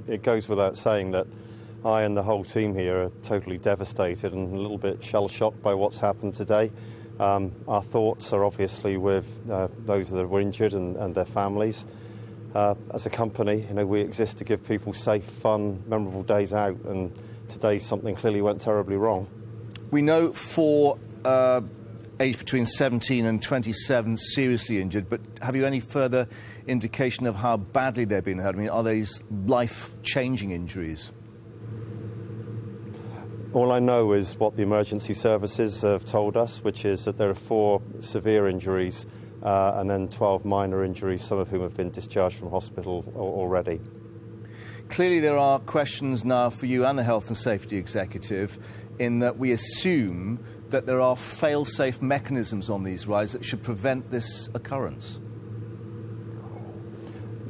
It goes without saying that I and the whole team here are totally devastated and a little bit shell-shocked by what's happened today. Our thoughts are obviously with those that were injured and their families. As a company, we exist to give people safe, fun, memorable days out, and today something clearly went terribly wrong. We know for aged between 17 and 27 seriously injured, but have you any further indication of how badly they've been hurt? I mean, are these life-changing injuries? All I know is what the emergency services have told us, which is that there are 4 severe injuries and then 12 minor injuries, some of whom have been discharged from hospital already. Clearly there are questions now for you and the Health and Safety Executive in that we assume that there are fail-safe mechanisms on these rides that should prevent this occurrence.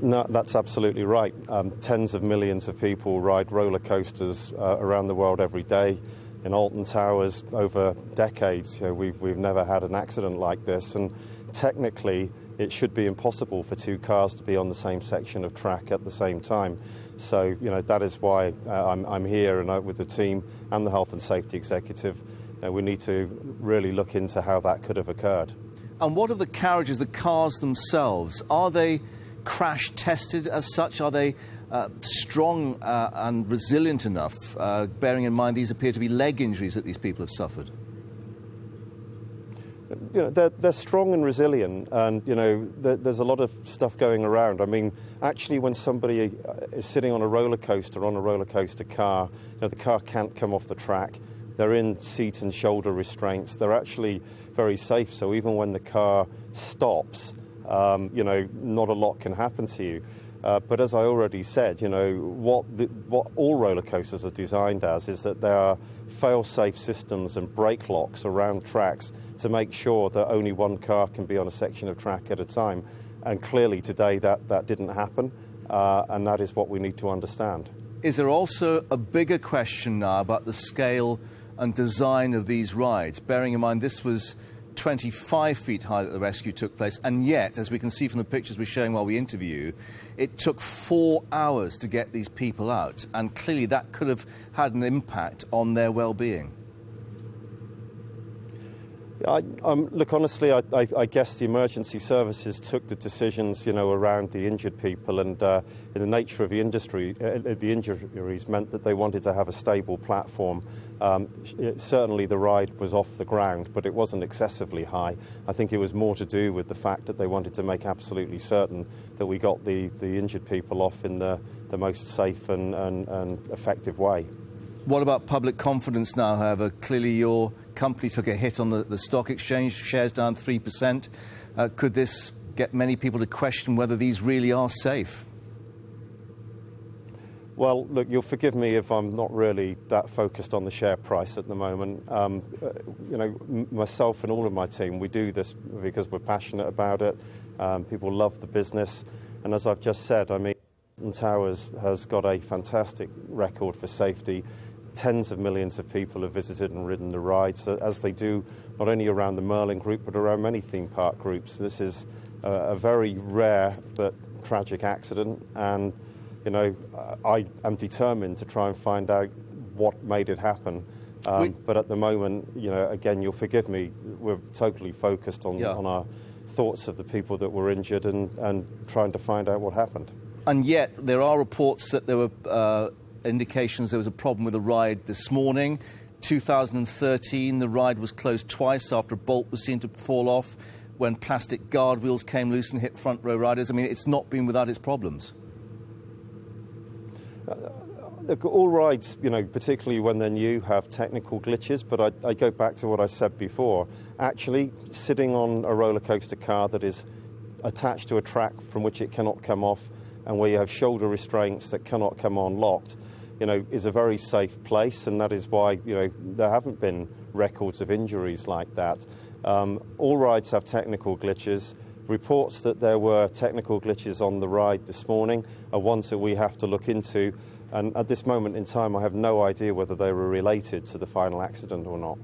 No, that's absolutely right. Tens of millions of people ride roller coasters around the world every day. In Alton Towers, over decades, we've never had an accident like this, and technically it should be impossible for 2 cars to be on the same section of track at the same time. So, that is why I'm here and with the team and the Health and Safety Executive. We need to really look into how that could have occurred. And what of the carriages, the cars themselves? Are they crash tested as such? Are they strong and resilient enough, bearing in mind these appear to be leg injuries that these people have suffered? They're strong and resilient, and there's a lot of stuff going around. I mean, actually, when somebody is sitting on a roller coaster car, the car can't come off the track. They're in seat and shoulder restraints. They're actually very safe. So even when the car stops, not a lot can happen to you. But as I already said, what all roller coasters are designed as is that there are fail-safe systems and brake locks around tracks to make sure that only one car can be on a section of track at a time. And clearly today that didn't happen, and that is what we need to understand. Is there also a bigger question now about the scale and design of these rides, bearing in mind this was 25 feet high that the rescue took place, and yet, as we can see from the pictures we're showing while we interview, it took 4 hours to get these people out, and clearly that could have had an impact on their well-being. Look, honestly, I guess the emergency services took the decisions, around the injured people, and in the nature of the industry, the injuries meant that they wanted to have a stable platform. Certainly the ride was off the ground, but it wasn't excessively high. I think it was more to do with the fact that they wanted to make absolutely certain that we got the injured people off in the most safe and effective way. What about public confidence now, however? Clearly your company took a hit on the stock exchange, shares down 3%. Could this get many people to question whether these really are safe? Well, look, you'll forgive me if I'm not really that focused on the share price at the moment. Myself and all of my team, we do this because we're passionate about it. People love the business. And as I've just said, I mean, Alton Towers has got a fantastic record for safety. Tens of millions of people have visited and ridden the rides, as they do not only around the Merlin Group, but around many theme park groups. This is a very rare but tragic accident, and I am determined to try and find out what made it happen. But at the moment, again, you'll forgive me, we're totally focused on our thoughts of the people that were injured and trying to find out what happened. And yet there are reports that there were indications there was a problem with the ride this morning. 2013, the ride was closed twice after a bolt was seen to fall off when plastic guard wheels came loose and hit front row riders. I mean, it's not been without its problems. Look, all rides, particularly when they're new, have technical glitches, but I go back to what I said before. Actually, sitting on a roller coaster car that is attached to a track from which it cannot come off, and where you have shoulder restraints that cannot come on locked, is a very safe place, and that is why, there haven't been records of injuries like that. All rides have technical glitches. Reports that there were technical glitches on the ride this morning are ones that we have to look into, and at this moment in time I have no idea whether they were related to the final accident or not.